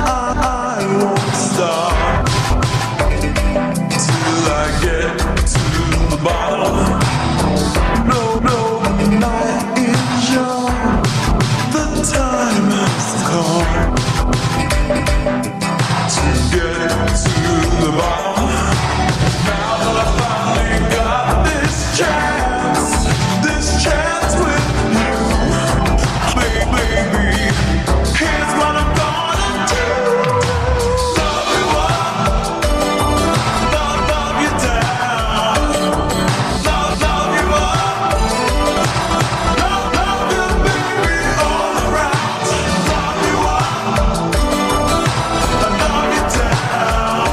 I won't stop till I get to the bottom. No, the night is young, the time has come to get to the bottom. Now that I finally got this chance with you, baby, here's what I'm gonna do. Love you up, love you down, love you up, love you baby all around. Love you up, love you down,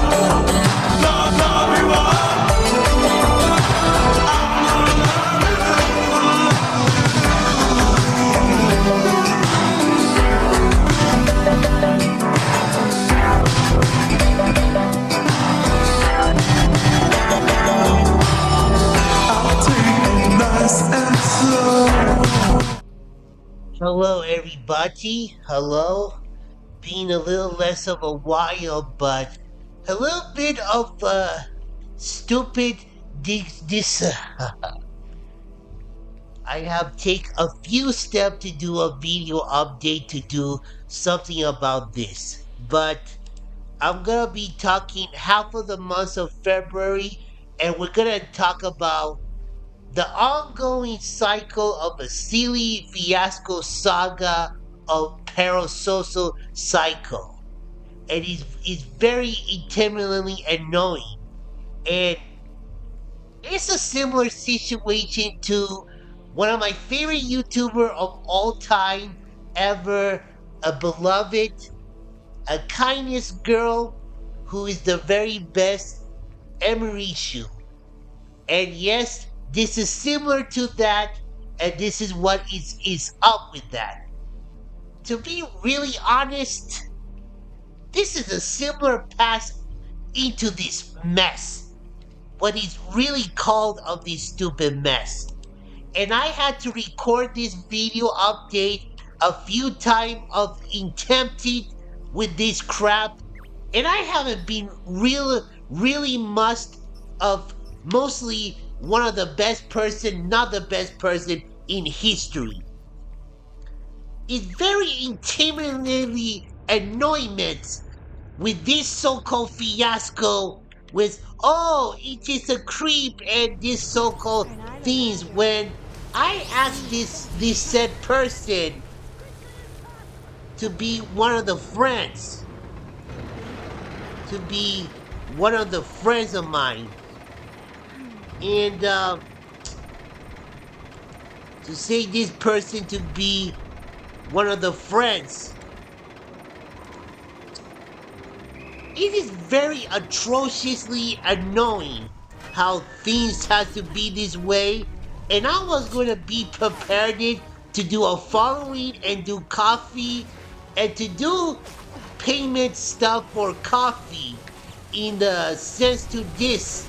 love you up. Hello everybody, hello. Been a little less of a while, but a little bit of stupid this I have taken a few steps to do a video update to do something about this. But I'm gonna be talking half of the month of February, and we're gonna talk about the ongoing cycle of a silly fiasco saga of parasocial cycle. And it's very intimidatingly annoying. And it's a similar situation to one of my favorite YouTuber of all time ever, a beloved, a kindest girl who is the very best, Emerishu. And yes, this is similar to that, and this is what is up with that. To be really honest, this is a similar pass into this mess. What is really called of this stupid mess. And I had to record this video update a few times of attempted with this crap, and I haven't been really much of mostly one of the best person, not the best person in history. It's very intimidatingly annoyment with this so-called fiasco with, oh, it is a creep and this so-called things when I asked this said person to be one of the friends, to be one of the friends of mine, and to say this person to be one of the friends. It is very atrociously annoying how things have to be this way, and I was going to be prepared to do a following and do coffee and to do payment stuff for coffee in the sense to this,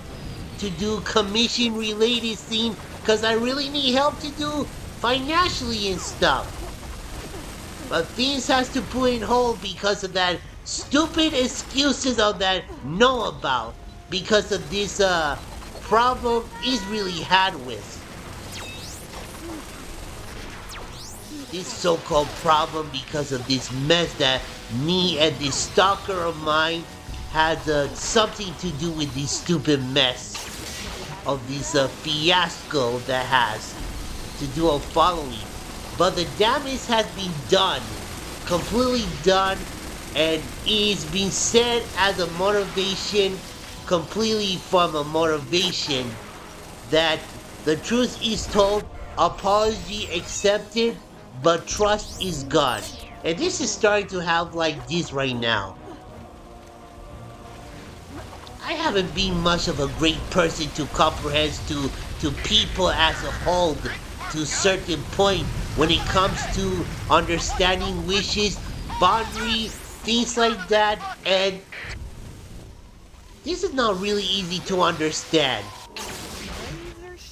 to do commission related thing, because I really need help to do financially and stuff. But things has to put in hold because of that stupid excuses of that know about, because of this problem is really had with. This so-called problem because of this mess that me and this stalker of mine had something to do with this stupid mess of this fiasco that has to do a following. But the damage has been done, completely done, and is being said as a motivation, completely from a motivation that the truth is told, apology accepted, but trust is gone. And this is starting to have like this right now. I haven't been much of a great person to comprehend to people as a whole to a certain point when it comes to understanding wishes, boundaries, things like that, and this is not really easy to understand.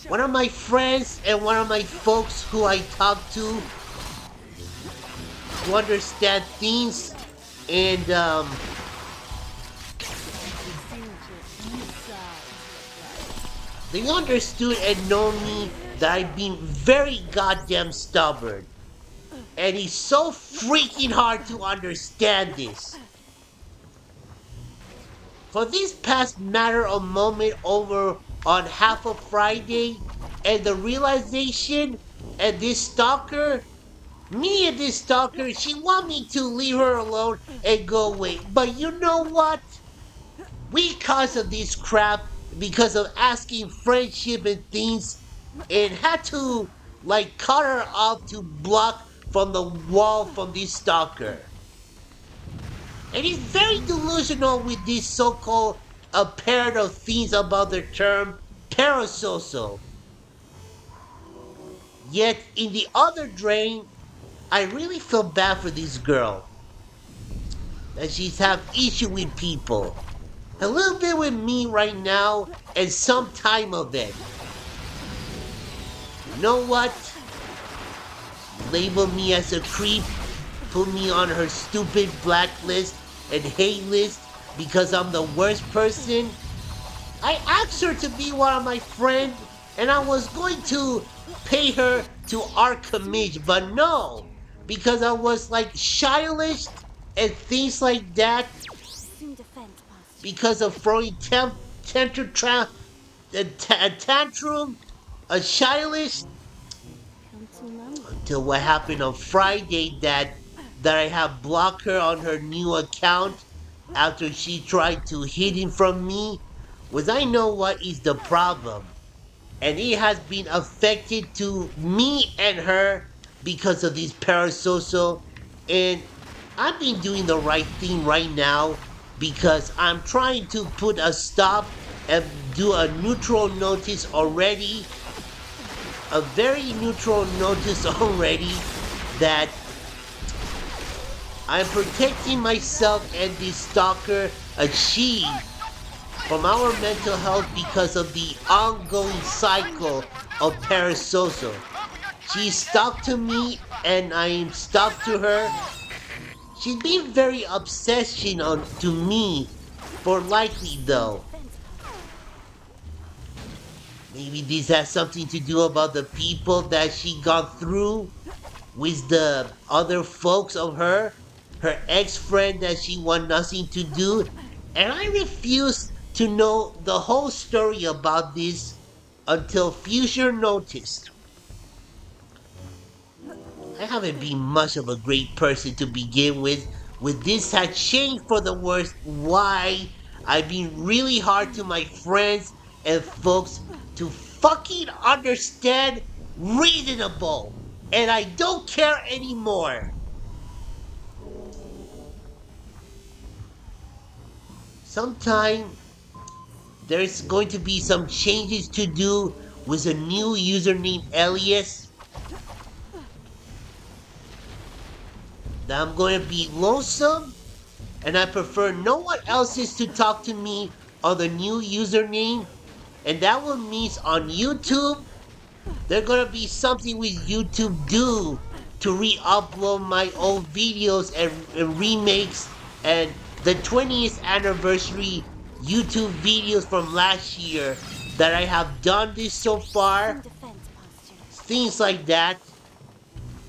One of my friends and one of my folks who I talk to to understand things, and they understood and know me that I've been very goddamn stubborn. And it's so freaking hard to understand this. For this past matter of moment over on half of Friday, and the realization, and this stalker, me and this stalker, she want me to leave her alone and go away. But you know what? We caused of this crap because of asking friendship and things, and had to like cut her off to block from the wall from this stalker. And he's very delusional with this so-called apparent of things about the term parasocial. Yet in the other drain, I really feel bad for this girl. That she's have issue with people. A little bit with me right now and some time of it. You know what? Label me as a creep, put me on her stupid blacklist and hate list because I'm the worst person. I asked her to be one of my friends, and I was going to pay her to Archimage, but no, because I was like childish and things like that because of throwing a tantrum, a childish until what happened on Friday that I have blocked her on her new account after she tried to hid him from me was I know what is the problem. And it has been affected to me and her because of this parasocial, and I've been doing the right thing right now because I'm trying to put a stop and do a neutral notice already, a very neutral notice already that I'm protecting myself and this stalker achieve from our mental health because of the ongoing cycle of parasocial. She's stuck to me and I'm stuck to her. She's been very obsession on to me for likely though. Maybe this has something to do about the people that she got through with the other folks of her ex-friend that she want nothing to do, and I refuse to know the whole story about this until future notice. I haven't been much of a great person to begin with this had changed for the worse. Why I've been really hard to my friends and folks to fucking understand reasonable. And I don't care anymore. Sometime there's going to be some changes to do with a new username alias that I'm going to be lonesome and I prefer no one else's to talk to me on the new username, and that will mean on YouTube there's gonna be something with YouTube do to re-upload my old videos and remakes and the 20th anniversary YouTube videos from last year that I have done this so far. Things like that.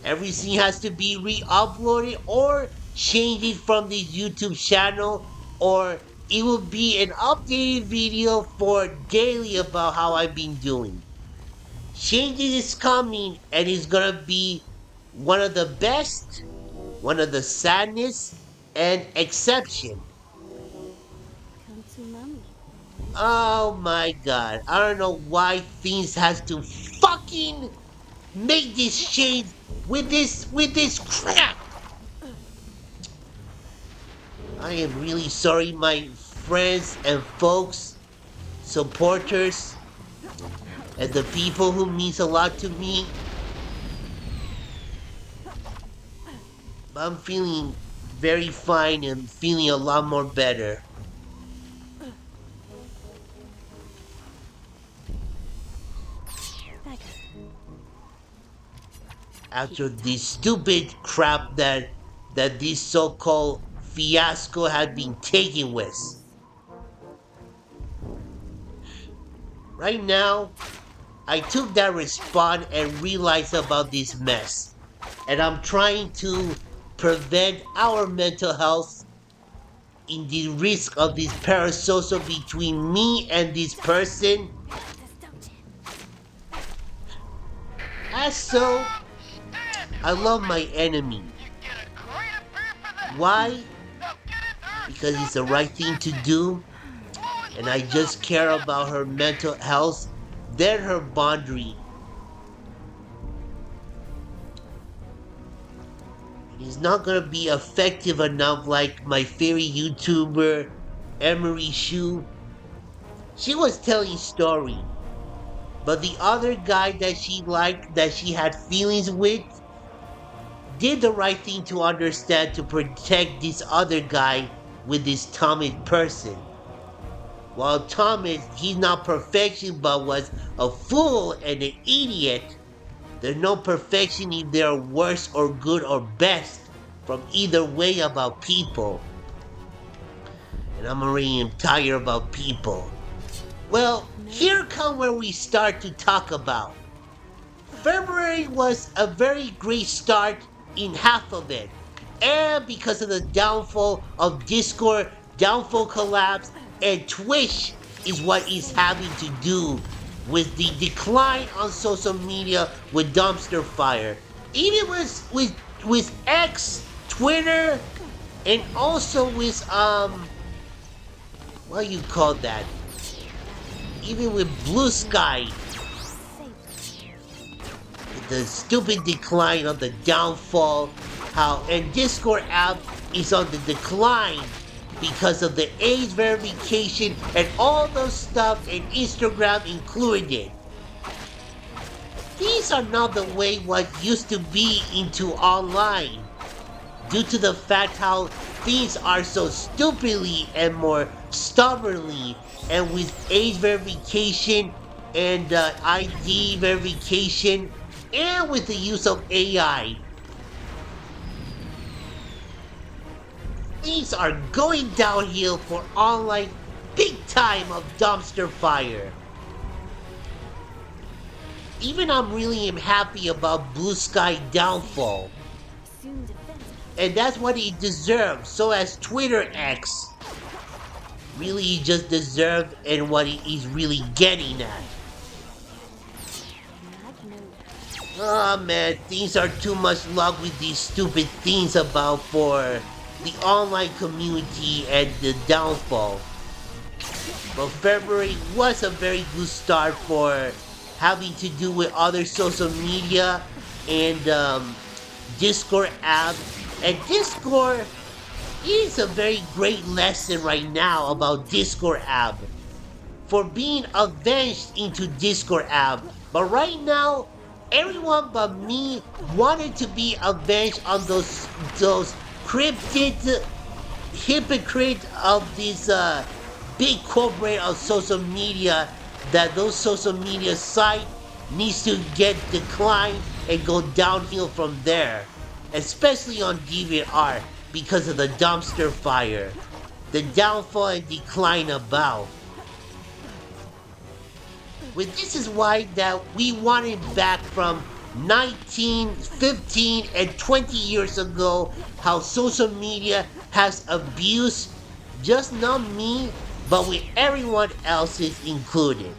Everything has to be re-uploaded or changed from the YouTube channel, or it will be an updated video for daily about how I've been doing. Changes is coming and it's gonna be one of the best, one of the saddest, and exception. Oh my god, I don't know why things has to fucking make this change with this crap. I am really sorry, my friends and folks, supporters, and the people who means a lot to me. I'm feeling very fine and feeling a lot more better after this stupid crap that that this so-called fiasco had been taken with. Right now, I took that response and realized about this mess. And I'm trying to prevent our mental health in the risk of this parasocial between me and this person. As so, I love my enemy. Why? Because it's the right thing to do, and I just care about her mental health, then her boundary. It's not gonna be effective enough like my favorite YouTuber, Emery Shu. She was telling story, but the other guy that she liked, that she had feelings with, did the right thing to understand to protect this other guy with this Thomas person. While Thomas, he's not perfection but was a fool and an idiot. There's no perfection if they're worse or good or best from either way about people. And I'm already tired about people. Well, here come where we start to talk about. February was a very great start in half of it. And because of the downfall of Discord, downfall collapse, and Twitch is what is having to do with the decline on social media with dumpster fire. Even with X, Twitter, and also with what do you call that? Even with Blue Sky, the stupid decline of the downfall, how and Discord app is on the decline because of the age verification and all those stuff, and Instagram included. These are not the way what used to be into online, due to the fact how things are so stupidly and more stubbornly, and with age verification and ID verification, and with the use of AI. Things are going downhill for online big time of dumpster fire. Even I'm really am happy about Blue Sky downfall. And that's what he deserves. So as Twitter X really he just deserved and what he's really getting at. Oh man, things are too much luck with these stupid things about for the online community and the downfall. But February was a very good start for having to do with other social media and Discord app. And Discord is a very great lesson right now about Discord app for being avenged into Discord app. But right now, everyone but me wanted to be avenged on those cryptid hypocrite of this big corporate of social media, that those social media site needs to get declined and go downhill from there, especially on DeviantArt because of the dumpster fire, the downfall and decline about. With this is why that we wanted back from 19, 15, and 20 years ago how social media has abused just not me, but with everyone else's included.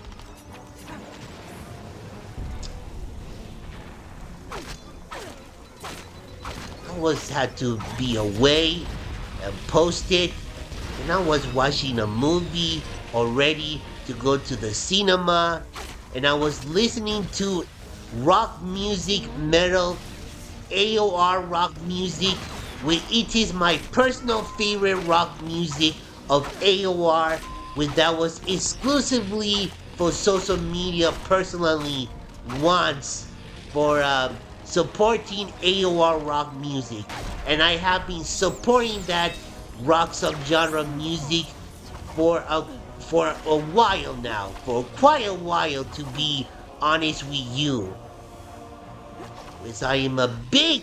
I was had to be away and post it, and I was watching a movie already to go to the cinema, and I was listening to rock music, metal, AOR rock music, which it is my personal favorite rock music of AOR, which that was exclusively for social media personally once for supporting AOR rock music. And I have been supporting that rock subgenre music for a while now, for quite a while to be honest with you. Because I am a big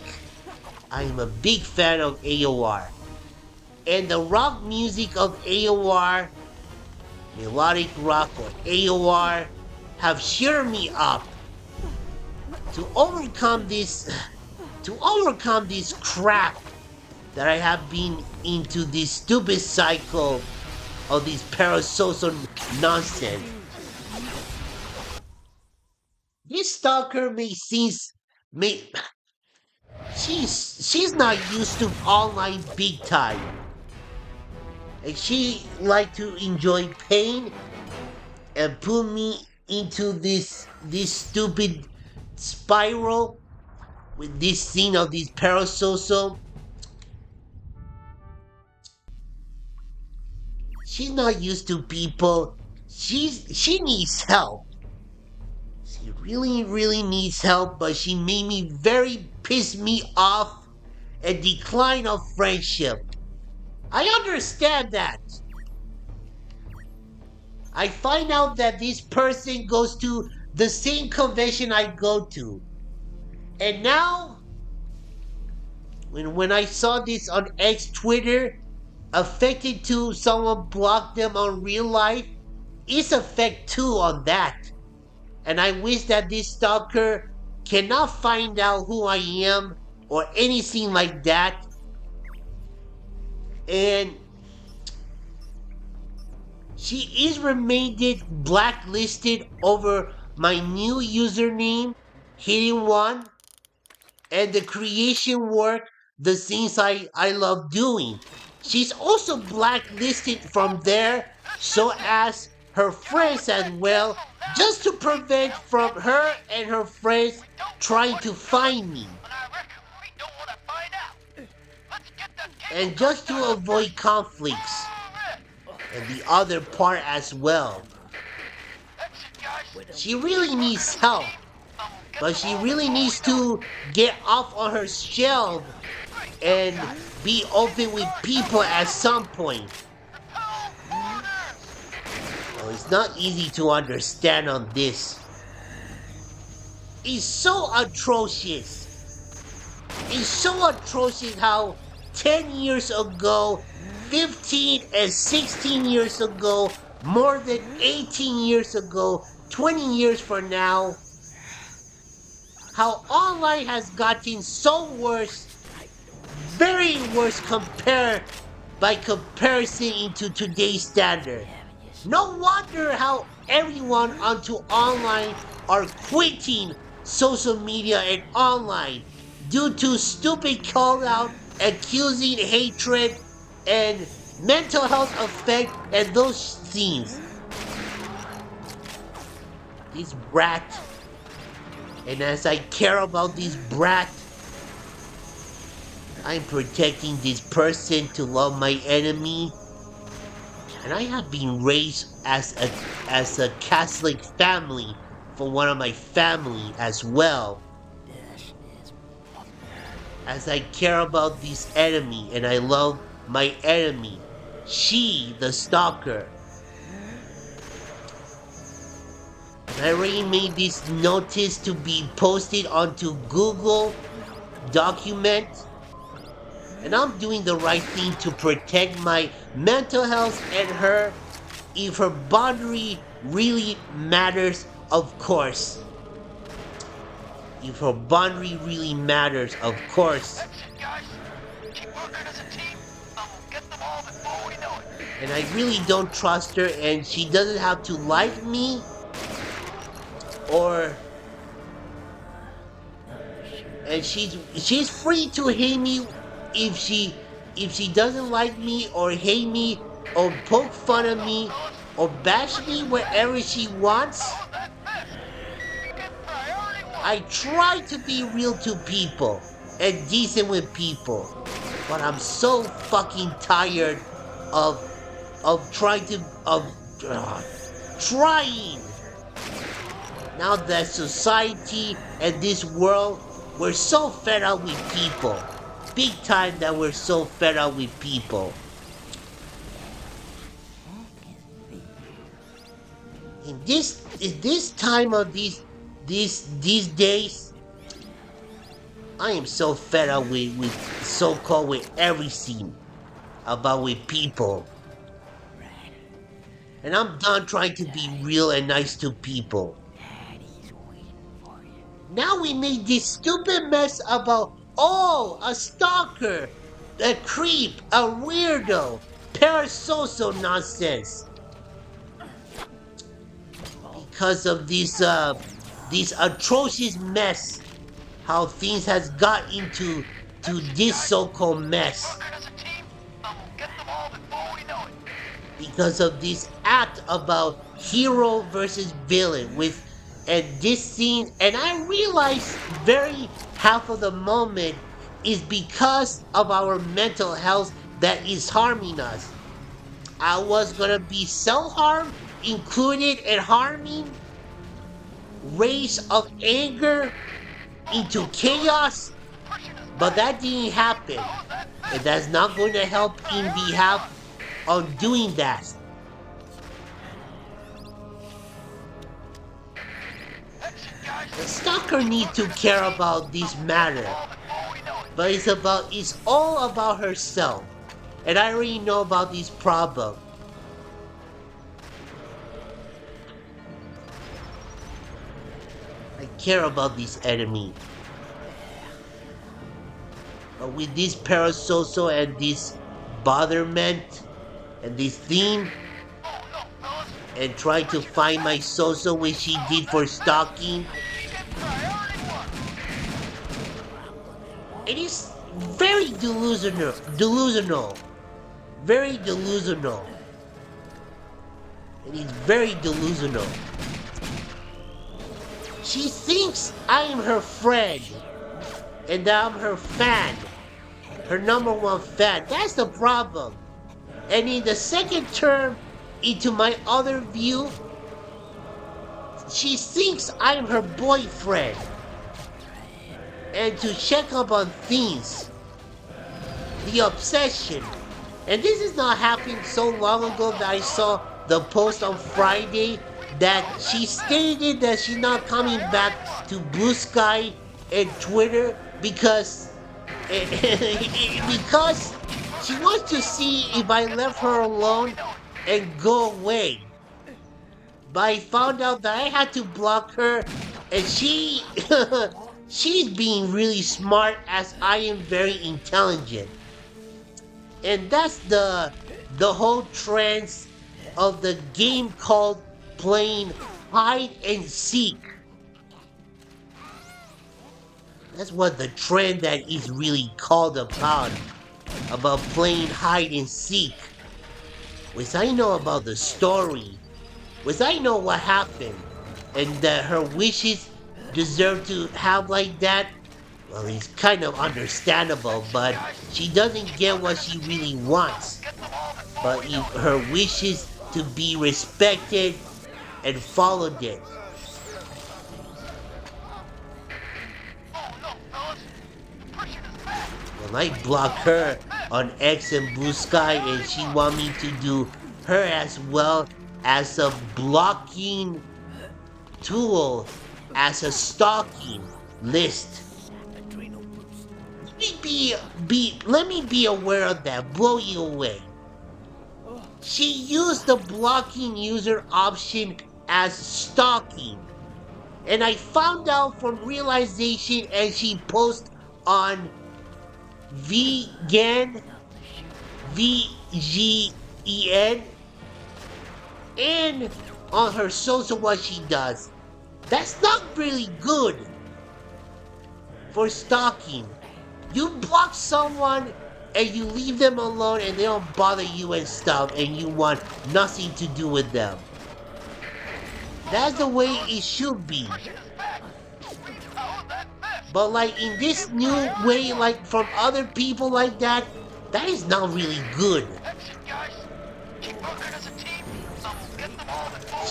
I am a big fan of AOR. And the rock music of AOR, melodic rock or AOR, have cheered me up to overcome this to overcome this crap that I have been into this stupid cycle of this parasocial nonsense. This stalker may she's not used to online big time. And she like to enjoy pain and put me into this stupid spiral with this scene of this parasocial. She's not used to people. She needs help. She really needs help, but she made me very pissed me off and decline of friendship. I understand that. I find out that this person goes to the same convention I go to. And now, when I saw this on X Twitter, affected to someone blocked them on real life, it's effect too on that. And I wish that this stalker cannot find out who I am or anything like that. And she is remained blacklisted over my new username, Hidden One, and the creation work, the things I love doing. She's also blacklisted from there so as her friends as well, just to prevent from her and her friends trying to find me. And just to avoid conflicts. And the other part as well. She really needs help. But she really needs to get off on her shelf and be open with people at some point. Well, it's not easy to understand on this. It's so atrocious. It's so atrocious how 10 years ago, 15 and 16 years ago, more than 18 years ago, 20 years from now, how online has gotten so worse, very worse compared by comparison into today's standard. No wonder how everyone onto online are quitting social media and online due to stupid call out, accusing hatred, and mental health effect and those things. This brat, and as I care about this brat, I'm protecting this person to love my enemy. And I have been raised as a Catholic family for one of my family as well. As I care about this enemy and I love my enemy, she, the stalker. And I already made this notice to be posted onto Google document. And I'm doing the right thing to protect my mental health and her if her boundary really matters, of course. If her boundary really matters, of course. And I really don't trust her, and she doesn't have to like me or and she's free to hate me if she doesn't like me or hate me or poke fun of me or bash me wherever she wants. I try to be real to people and decent with people, but I'm so fucking tired of trying to trying. Now that society and this world, we're so fed up with people. Big time that we're so fed up with people. In this time of these days, I am so fed up with so-called with everything about with people. And I'm done trying to be real and nice to people. Now we made this stupid mess about, oh, a stalker, a creep, a weirdo, parasocial nonsense. Because of this atrocious mess, how things has got into to this so-called mess. Because of this act about hero versus villain with and this scene, and I realize very half of the moment is because of our mental health that is harming us. I was gonna be self-harm included in harming, rage of anger into chaos, but that didn't happen. And that's not going to help in behalf on doing that. The stalker needs to care about this matter, but it's all about herself. And I already know about this problem. I care about this enemy. But with this parasocial and this botherment and this theme and trying to find my social which she did for stalking, it is very delusional, very delusional. It is very delusional. She thinks I am her friend and that I'm her fan, her number one fan. That's the problem. And in the second term, into my other view, she thinks I'm her boyfriend. And to check up on things. The obsession. And this is not happening so long ago that I saw the post on Friday that she stated that she's not coming back to Blue Sky and Twitter because because she wants to see if I left her alone and go away. But I found out that I had to block her and she's being really smart as I am very intelligent. And that's the whole trance of the game called playing hide and seek. That's what the trend that is really called about playing hide and seek. Which I know about the story, which I know what happened, and that her wishes deserve to have like that. Well, it's kind of understandable, but she doesn't get what she really wants. But if her wishes to be respected and followed it. Well, I block her on X and Blue Sky, and she want me to do her as well as a blocking tool, as a stalking list. Let me be aware of that, blow you away. She used the blocking user option as stalking. And I found out from realization and she posted on VGen, VGEN, and on her social what she does. That's not really good for stalking. You block someone and you leave them alone and they don't bother you and stuff and you want nothing to do with them. That's the way it should be. But like in this new way, like from other people like that is not really good.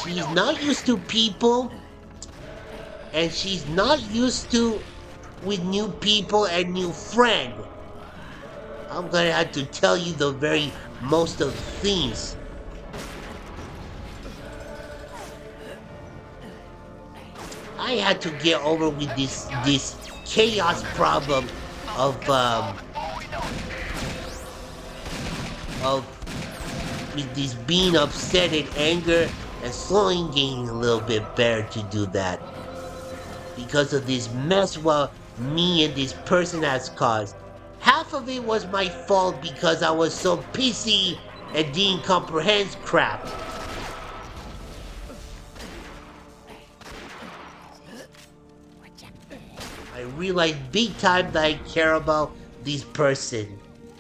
She's not used to people and she's not used to with new people and new friend. I'm gonna have to tell you the very most of things. I had to get over with this chaos problem of of with this being upset and anger and slowly getting a little bit better to do that because of this mess what me and this person has caused. Half of it was my fault because I was so pissy and didn't comprehend crap. I realized big time that I care about this person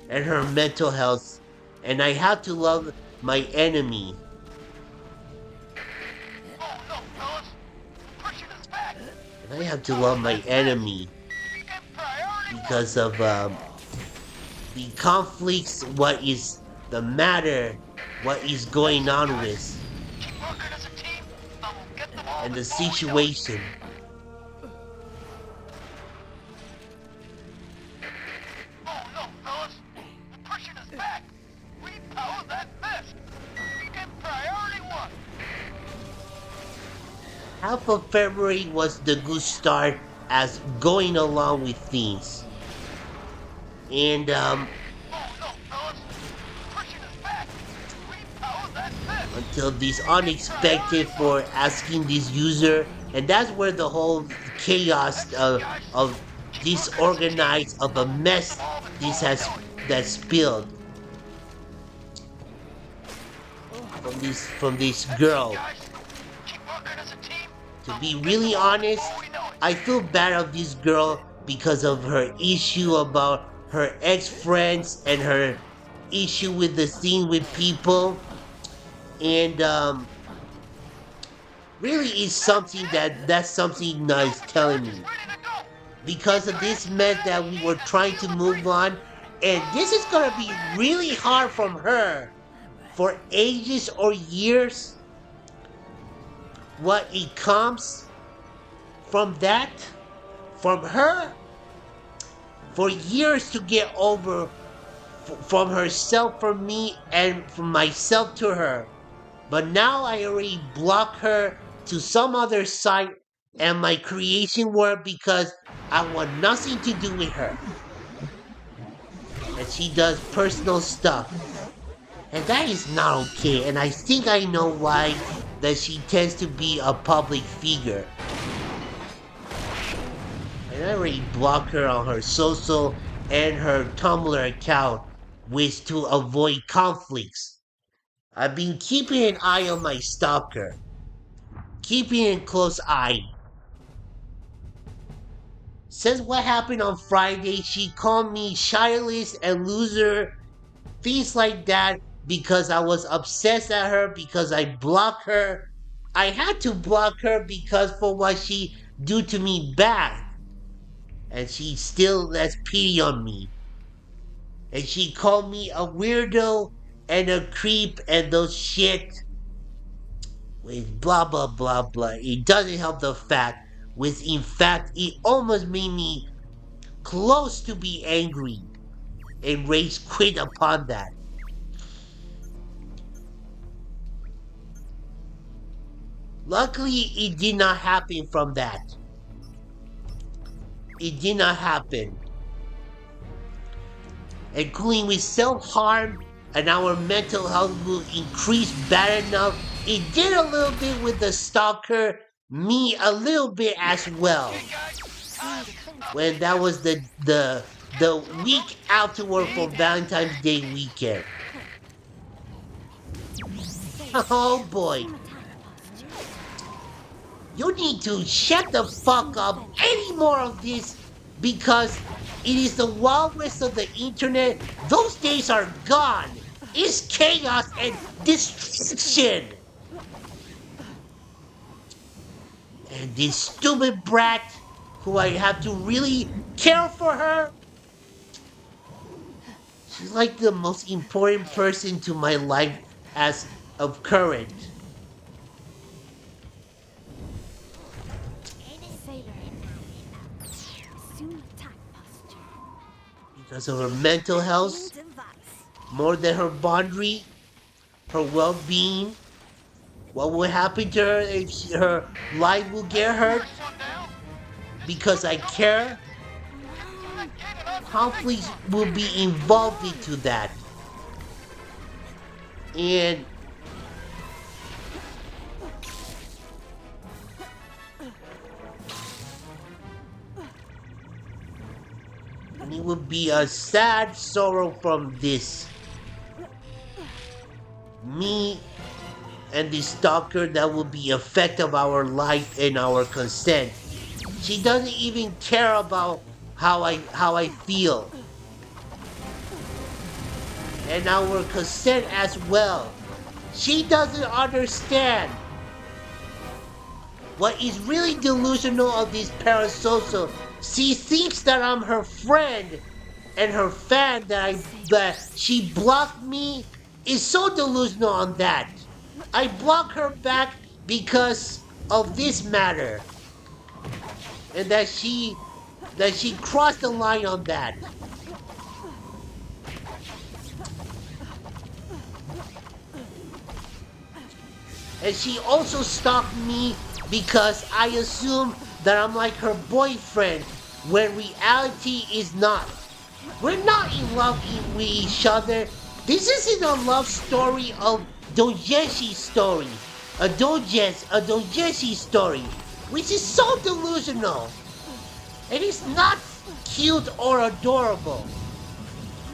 and her mental health, and I have to love my enemy. And I have to love my enemy because of the conflicts, what is the matter, what is going on with, and the situation. Half of February was the good start as going along with things. And until this unexpected for asking this user, and that's where the whole chaos of disorganized of a mess this has that spilled from this girl. To be really honest, I feel bad of this girl because of her issue about her ex-friends and her issue with the scene with people. And really is something that's something nice telling me. Because of this meant that we were trying to move on. And this is gonna be really hard from her for ages or years. What it comes from that, from her, for years to get over from herself for me and from myself to her. But now I already block her to some other site and my creation work because I want nothing to do with her. And she does personal stuff. And that is not okay. And I think I know why that she tends to be a public figure. And I already blocked her on her social and her Tumblr account with to avoid conflicts. I've been keeping an eye on my stalker. Keeping a close eye. Since what happened on Friday, she called me childless and loser, things like that, because I was obsessed at her, because I blocked her. I had to block her because for what she do to me bad. And she still has pity on me. And she called me a weirdo and a creep and those shit with blah blah blah blah. It doesn't help the fact with in fact it almost made me close to be angry and rage quit upon that. Luckily it did not happen from that. It did not happen. And cooling with self-harm and our mental health will increase bad enough. It did a little bit with the stalker, me a little bit as well. When that was the week afterward for Valentine's Day weekend. Oh boy. You need to shut the fuck up any more of this because it is the wild west of the internet. Those days are gone. It's chaos and destruction. And this stupid brat who I have to really care for her. She's like the most important person to my life as of current. Because of her mental health, more than her boundary, her well-being, what will happen to her if her life will get hurt because I care. conflicts will be involved into that. And it would be a sad sorrow from this. Me and the stalker that will be effect of our life and our consent. She doesn't even care about how I feel. And our consent as well. She doesn't understand what is really delusional of this parasocial. She thinks that I'm her friend and her fan that she blocked me is so delusional on that. I block her back because of this matter. And that she crossed the line on that. And she also stalked me because I assume that I'm like her boyfriend when reality is not. We're not in love with each other. This isn't a love story of Dojeshi's story. A Dojeshi story, which is so delusional. And it's not cute or adorable.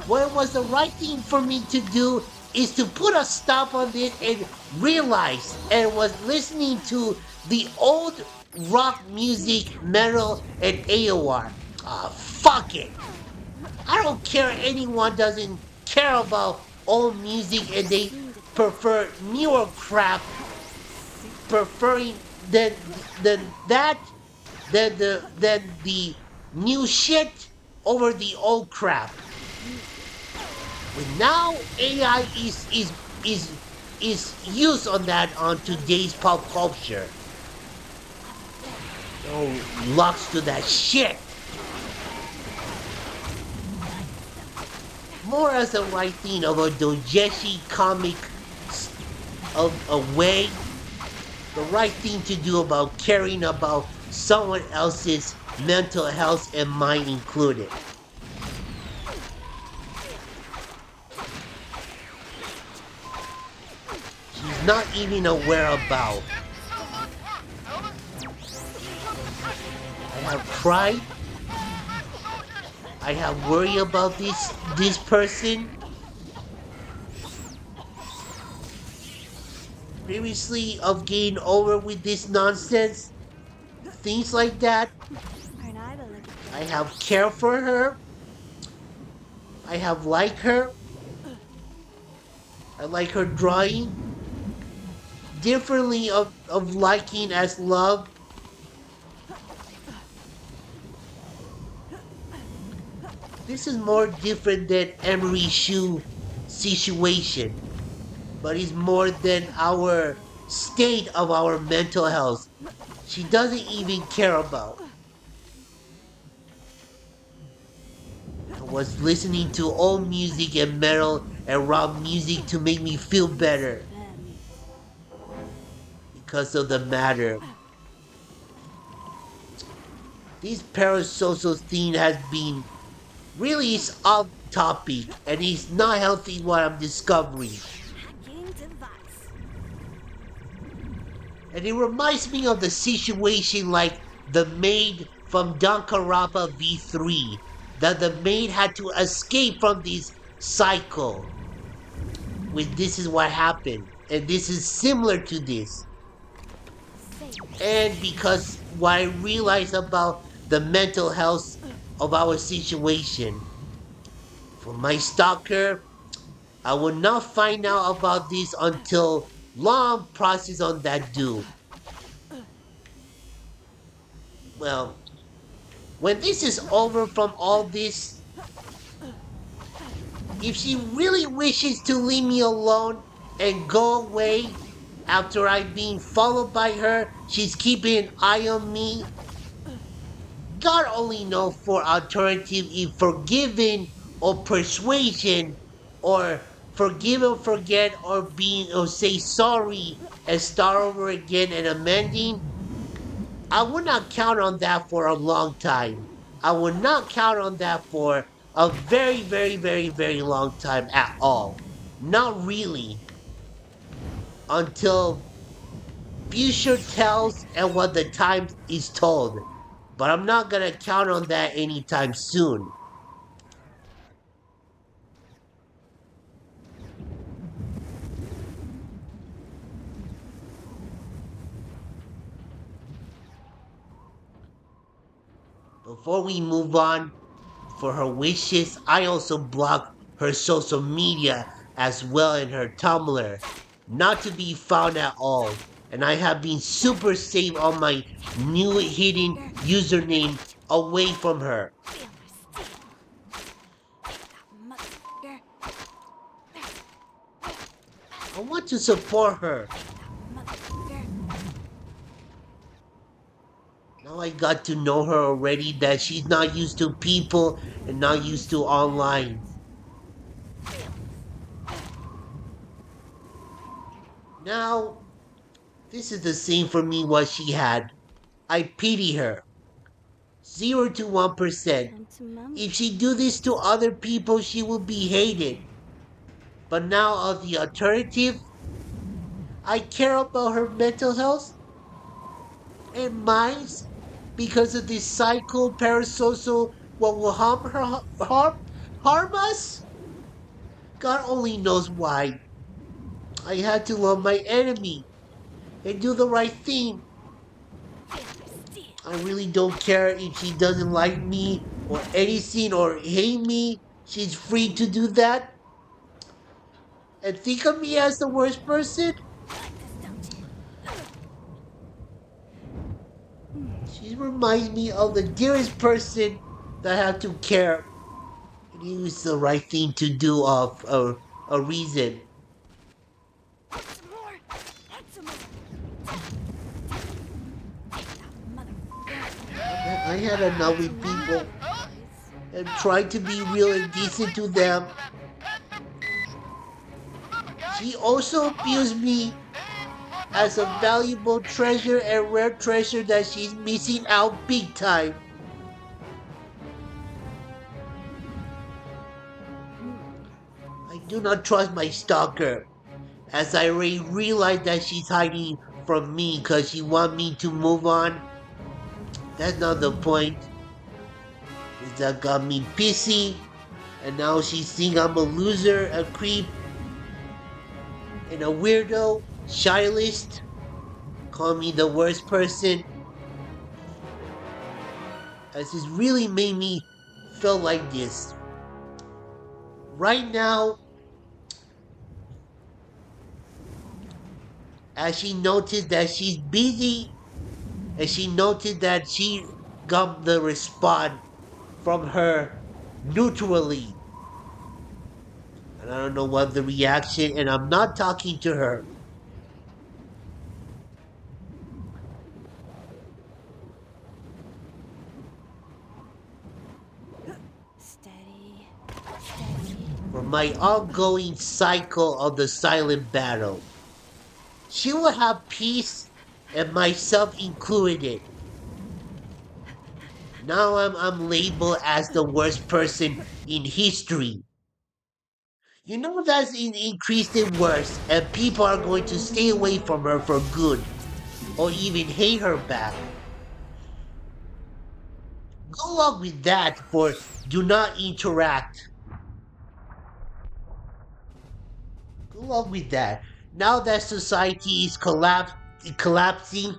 What was the right thing for me to do is to put a stop on this and realize and was listening to the old rock music, metal, and AOR. Ah, fuck it. I don't care anyone doesn't care about old music and they prefer newer crap, preferring than than that than the new shit over the old crap. But now AI is used on that on today's pop culture. So locks to that shit. More as a writing of a dojeshi comic of a way, the right thing to do about caring about someone else's mental health and mine included. She's not even aware about. I have cried. I have worried about this person. Previously of getting over with this nonsense. Things like that. I have cared for her. I have liked her. I like her drawing. Differently of liking as love. This is more different than Emery Shu situation, but it's more than our state of our mental health. She doesn't even care about. I was listening to old music and metal and rock music to make me feel better because of the matter. This parasocial thing has been really is off topic and it's not healthy what I'm discovering. And it reminds me of the situation like the maid from Dankarapa V3. That the maid had to escape from this cycle. Which this is what happened. And this is similar to this. And because what I realized about the mental health of our situation. For my stalker, I will not find out about this until long process on that due. Well, when this is over from all this, if she really wishes to leave me alone and go away after I've been followed by her, she's keeping an eye on me. God only knows for alternative if forgiving or persuasion or forgive or forget or being or say sorry and start over again and amending. I would not count on that for a long time. I would not count on that for a very, very, very, very long time at all. Not really until future tells and what the time is told. But I'm not gonna count on that anytime soon. Before we move on, for her wishes, I also blocked her social media as well and her Tumblr. Not to be found at all. And I have been super safe on my new hidden username away from her. I want to support her. Now I got to know her already that she's not used to people and not used to online. Now, this is the same for me what she had. I pity her. 0 to 1%. If she do this to other people, she will be hated. But now of the alternative, I care about her mental health and minds because of this psycho parasocial what will harm us. God only knows why. I had to love my enemy and do the right thing. I really don't care if she doesn't like me or anything or hate me. She's free to do that and think of me as the worst person. She reminds me of the dearest person that I have to care. And it was the right thing to do of a reason. I had enough with people and tried to be real and decent to them. She also abused me as a valuable treasure and rare treasure that she's missing out big time. I do not trust my stalker, as I already realized that she's hiding from me because she wants me to move on. That's not the point. It's that got me pissy, and now she's thinks I'm a loser, a creep, and a weirdo, shy list. Call me the worst person, as it's really made me feel like this. Right now, as she noticed that she's busy, and she noted that she got the response from her neutrally. And I don't know what the reaction, and I'm not talking to her. Steady, steady. For my ongoing cycle of the silent battle. She will have peace, and myself included. Now I'm labeled as the worst person in history. You know that's increased in worse, and people are going to stay away from her for good, or even hate her back. Go along with that for do not interact. Go along with that. Now that society is collapsing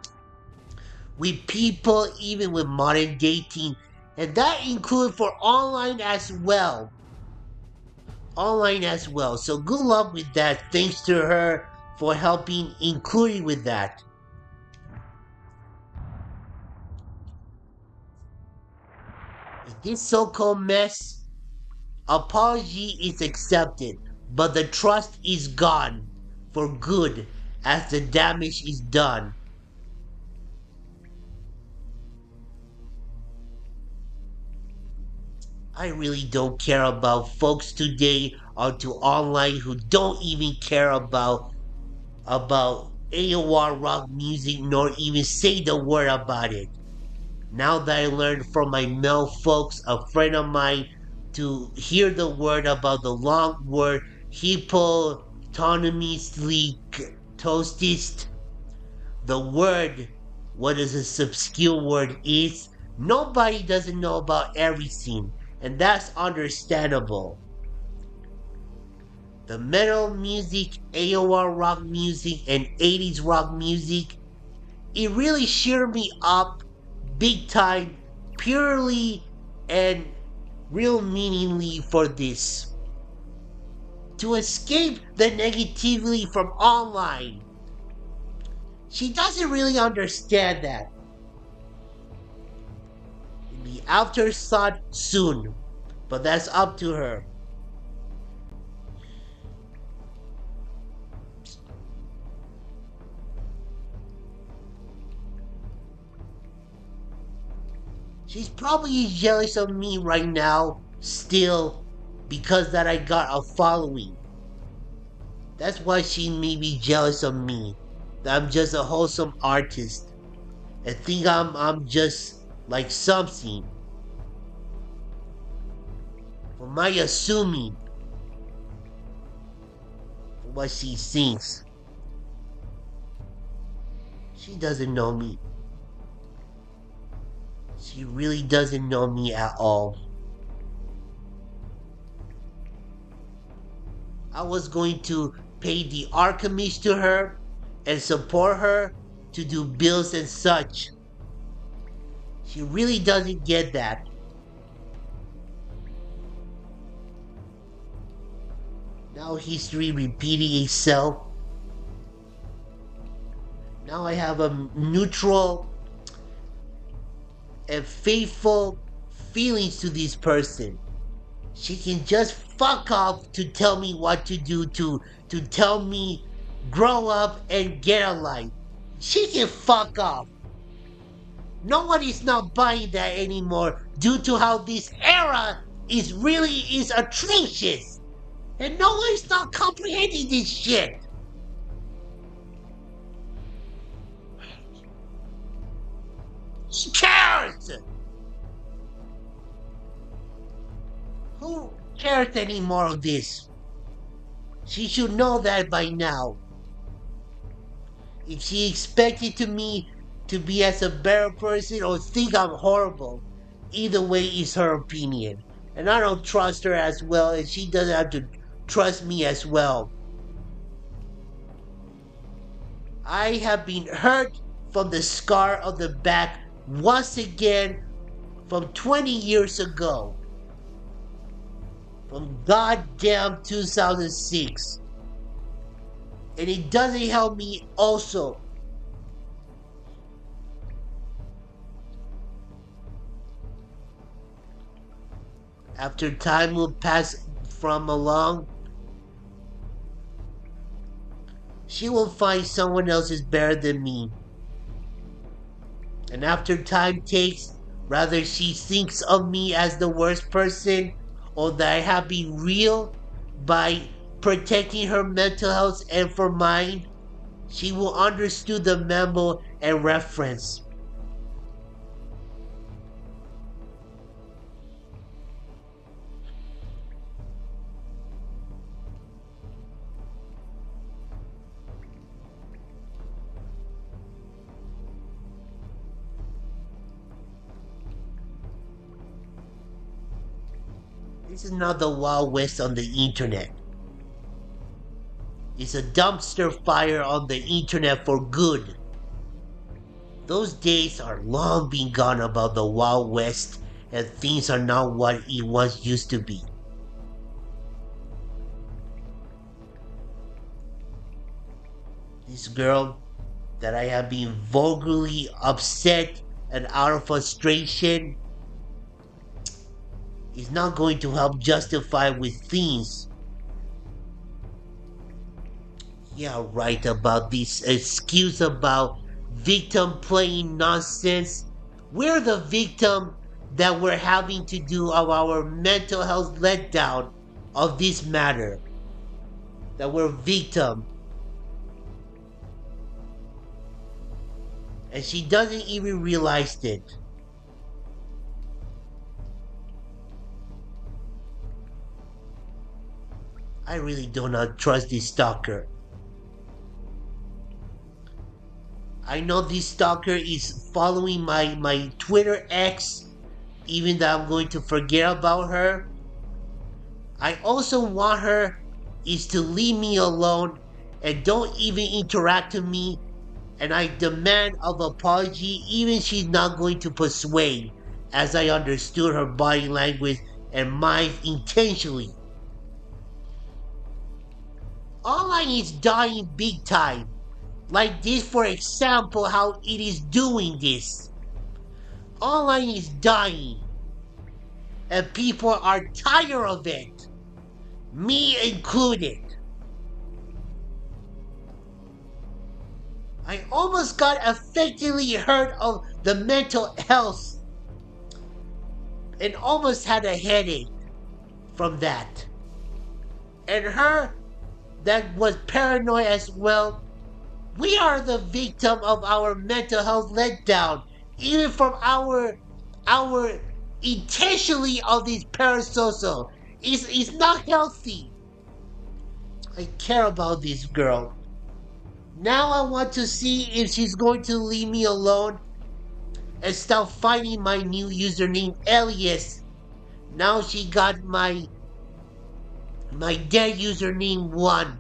with people, even with modern dating, and that includes for online as well. Online as well. So good luck with that. Thanks to her for helping, including with that. This so-called mess, apology is accepted, but the trust is gone for good as the damage is done. I really don't care about folks today onto online who don't even care about AOR rock music nor even say the word about it. Now that I learned from my male folks, a friend of mine to hear the word about the long word hippopotamously toastist. The word, what is a obscure word is, nobody doesn't know about everything, and that's understandable. The metal music, AOR rock music, and 80s rock music, it really cheered me up big time, purely and real meaningly for this. To escape the negativity from online. She doesn't really understand that. It'll be afterthought soon, but that's up to her. She's probably jealous of me right now, still, because that I got a following. That's why she may be jealous of me. That I'm just a wholesome artist. And think I'm just like something. For my assuming for what she thinks. She doesn't know me. She really doesn't know me at all. I was going to pay the Archimage to her and support her to do bills and such. She really doesn't get that. Now history repeating itself. Now I have a neutral and faithful feelings to this person. She can just fuck off to tell me what to do, to tell me grow up and get a life. She can fuck off. Nobody's not buying that anymore due to how this era is atrocious. And no one's not comprehending this shit. Who cares? Who cares anymore of this? She should know that by now. If she expected to me to be as a better person or think I'm horrible, either way is her opinion. And I don't trust her as well, and she doesn't have to trust me as well. I have been hurt from the scar of the back once again from 20 years ago. From goddamn 2006. And it doesn't help me also. After time will pass from along, she will find someone else is better than me. And after time takes, rather she thinks of me as the worst person or that I have been real by protecting her mental health and for mine, she will understand the memo and reference. This is not the Wild West on the internet. It's a dumpster fire on the internet for good. Those days are long been gone about the Wild West, and things are not what it once used to be. This girl that I have been vulgarly upset and out of frustration is not going to help justify with things. Yeah, right about this excuse about victim playing nonsense. We're the victim that we're having to do of our mental health letdown of this matter. That we're victim. And she doesn't even realize it. really do not trust this stalker. I know this stalker is following my Twitter X, even though I'm going to forget about her. I also want her is to leave me alone and don't even interact with me, and I demand of apology even she's not going to persuade, as I understood her body language and mine intentionally. Online is dying big time. Like this, for example, how it is doing this. Online is dying, and people are tired of it, me included. I almost got affectedly hurt of the mental health and almost had a headache from that. And her that was paranoid as well. We are the victim of our mental health letdown, even from our intentionally of these parasocial. It's not healthy. I care about this girl. Now I want to see if she's going to leave me alone and stop finding my new username alias. Now she got my dead username 1.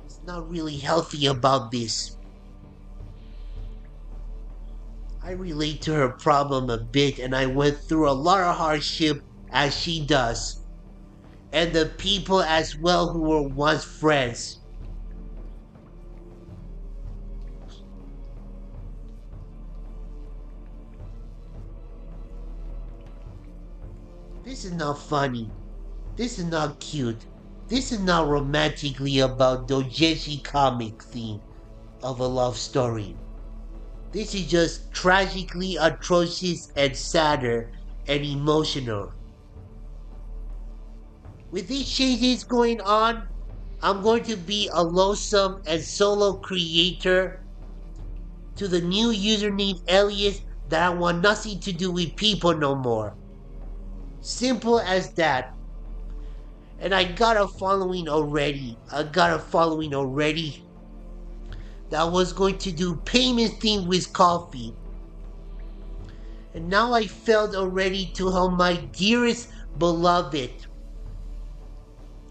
It's not really healthy about this. I relate to her problem a bit, and I went through a lot of hardship as she does. And the people as well who were once friends. This is not funny. This is not cute. This is not romantically about doujinshi comic theme of a love story. This is just tragically atrocious and sadder and emotional. With these changes going on, I'm going to be a lonesome and solo creator to the new username alias that I want nothing to do with people no more. Simple as that. And I got a following already. That was going to do payment thing with coffee. And now I felt already to help my dearest beloved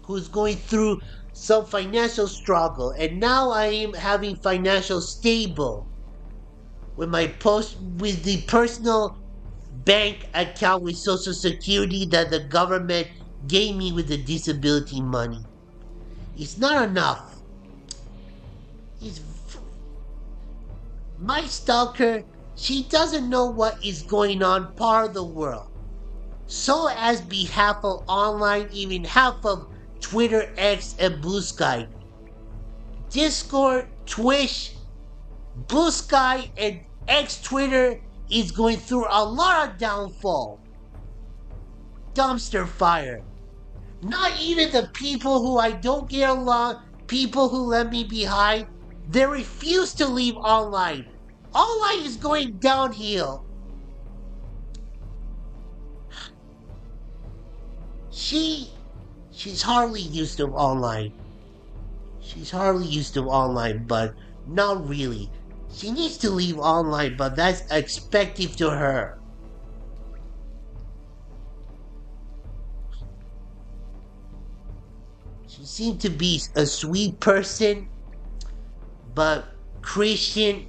who's going through some financial struggle, and now I am having financial stable with the personal bank account with Social Security that the government gave me with the disability money. It's not enough. It's my stalker. She doesn't know what is going on part of the world. So as behalf of online, even half of Twitter X and Blue Sky, Discord, Twitch, Blue Sky, and X Twitter is going through a lot of downfall. Dumpster fire. Not even the people who I don't get along, people who left me behind, they refuse to leave online. Online is going downhill. She's hardly used to online. But not really. She needs to leave online, but that's expected to her. She seemed to be a sweet person, but Christian,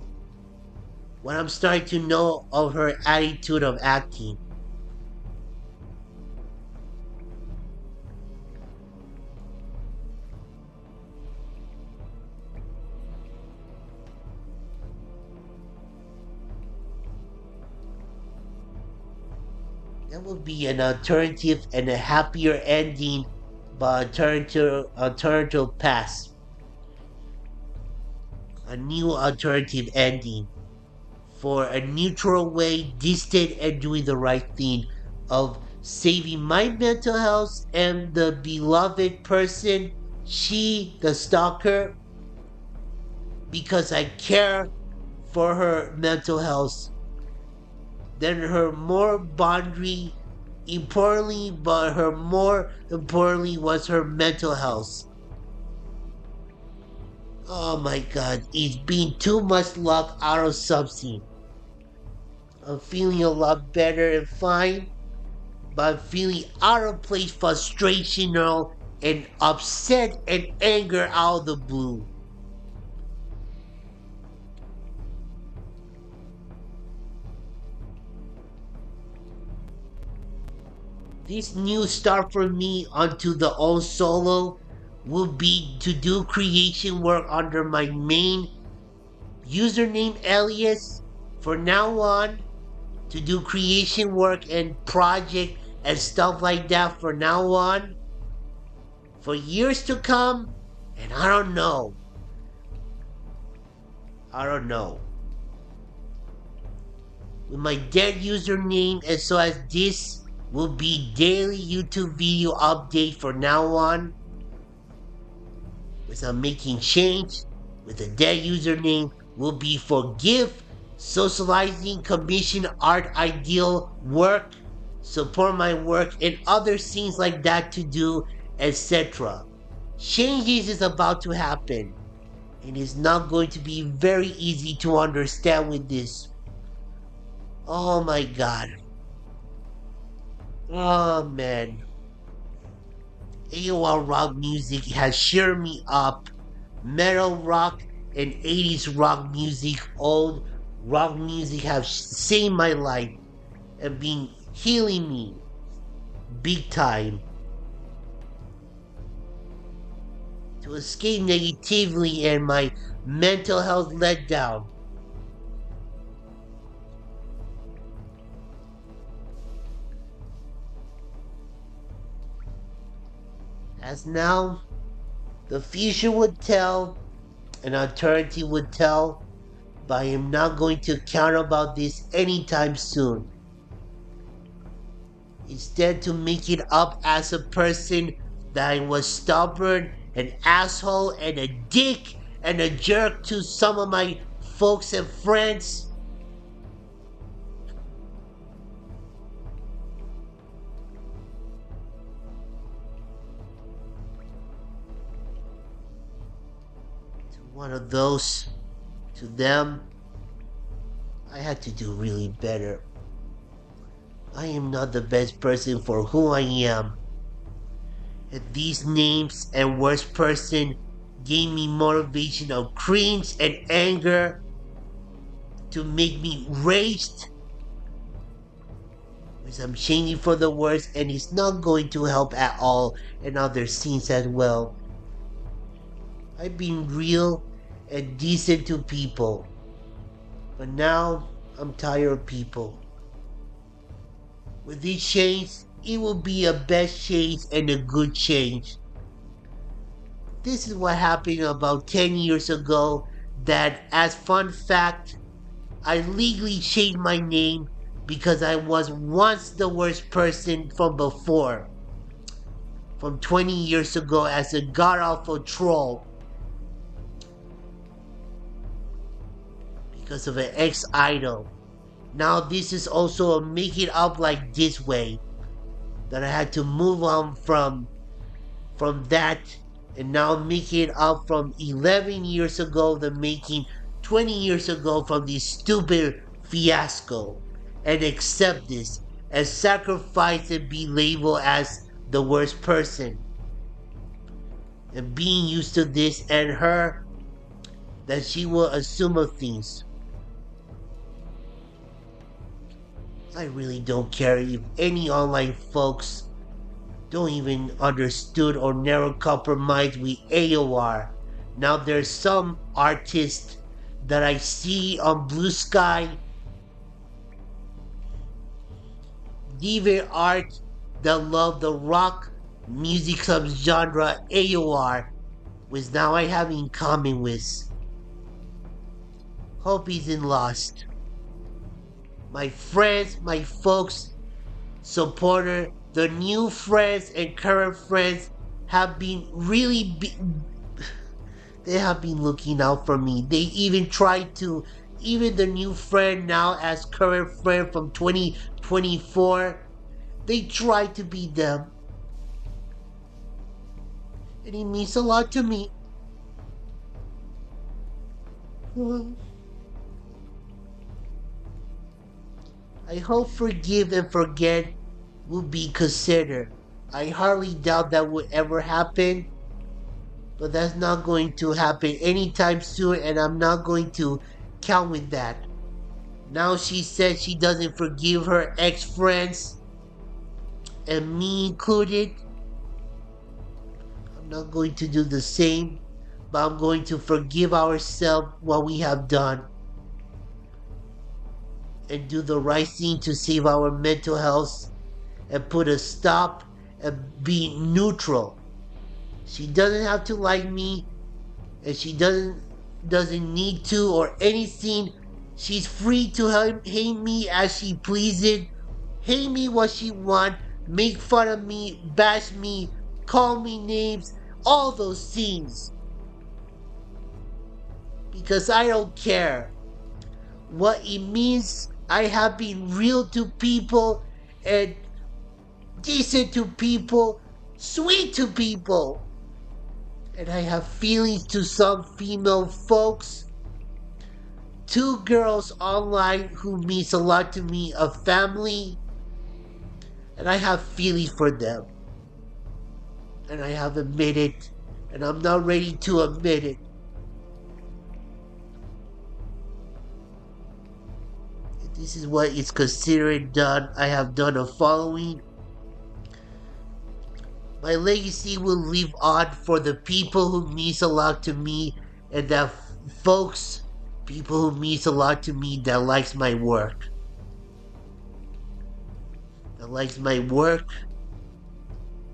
when I'm starting to know of her attitude of acting. That would be an alternative and a happier ending, but alternative path. A new alternative ending for a neutral way, distant and doing the right thing of saving my mental health and the beloved person, she, the stalker, because I care for her mental health than her more boundary importantly, but her more importantly was her mental health. Oh my god, it's been too much luck out of something. I'm feeling a lot better and fine, but I'm feeling out of place frustrational and upset and anger out of the blue. This new start for me onto the own solo will be to do creation work under my main username alias for now on, to do creation work and project and stuff like that for now on, for years to come, and I don't know. I don't know. With my dead username, and so as this will be daily YouTube video update for now on, with I'm making change, with the dead username will be for gift, socializing, commission art ideal work, support my work, and other things like that to do, etc. Changes is about to happen, and it's not going to be very easy to understand with this. Oh my god. Oh man. AOR rock music has cheered me up. Metal rock and 80s rock music, old rock music have saved my life and been healing me big time. To escape negatively and my mental health letdown. As now, the future would tell, an eternity would tell, but I am not going to count about this anytime soon. Instead, to make it up as a person that I was stubborn, an asshole, and a dick, and a jerk to some of my folks and friends. To one of those, to them, I had to do really better. I am not the best person for who I am. And these names and worst person gave me motivation of cringe and anger to make me raged. Because I'm changing for the worse and it's not going to help at all in other scenes as well. I've been real and decent to people. But now I'm tired of people. With this change, it will be a best change and a good change. This is what happened about 10 years ago that, as fun fact, I legally changed my name because I was once the worst person from before. From 20 years ago as a god-awful troll. Because of an ex-idol. Now this is also a make it up like this way. That I had to move on from that and now make it up from 11 years ago, the making 20 years ago from this stupid fiasco. And accept this and sacrifice and be labeled as the worst person. And being used to this and her, that she will assume of things. I really don't care if any online folks don't even understood or never compromise with AOR. Now there's some artists that I see on Blue Sky, Deviant Art, that love the rock music subgenre AOR, which now I have in common with. Hope isn't lost. My friends, my folks, supporter, the new friends and current friends have been really they have been looking out for me. They even tried to even the new friend now as current friend from 2024, they try to be them. And it means a lot to me. I hope forgive and forget will be considered. I hardly doubt that would ever happen, but that's not going to happen anytime soon, and I'm not going to count with that. Now she said she doesn't forgive her ex friends, and me included. I'm not going to do the same, but I'm going to forgive ourselves what we have done and do the right thing to save our mental health and put a stop and be neutral. She doesn't have to like me, and she doesn't need to or anything. She's free to hate me as she pleases, hate me what she want, make fun of me, bash me, call me names, all those things. Because I don't care. What it means, I have been real to people and decent to people, sweet to people. And I have feelings to some female folks. Two girls online who means a lot to me, a family, and I have feelings for them. And I have admitted, and I'm not ready to admit it. This is what is considered done. I have done the following. My legacy will live on for the people who means a lot to me, and that folks, people who means a lot to me that likes my work. That likes my work,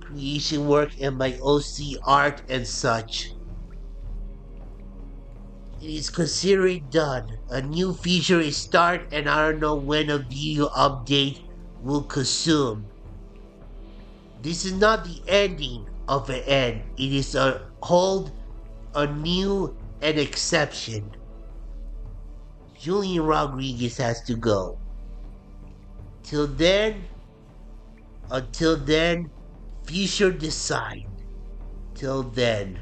creation work, and my OC art and such. It is considered done. A new feature is start, and I don't know when a video update will consume. This is not the ending of an end. It is a hold, a new, an exception. Julian Rodriguez has to go. Until then, future decide. Till then.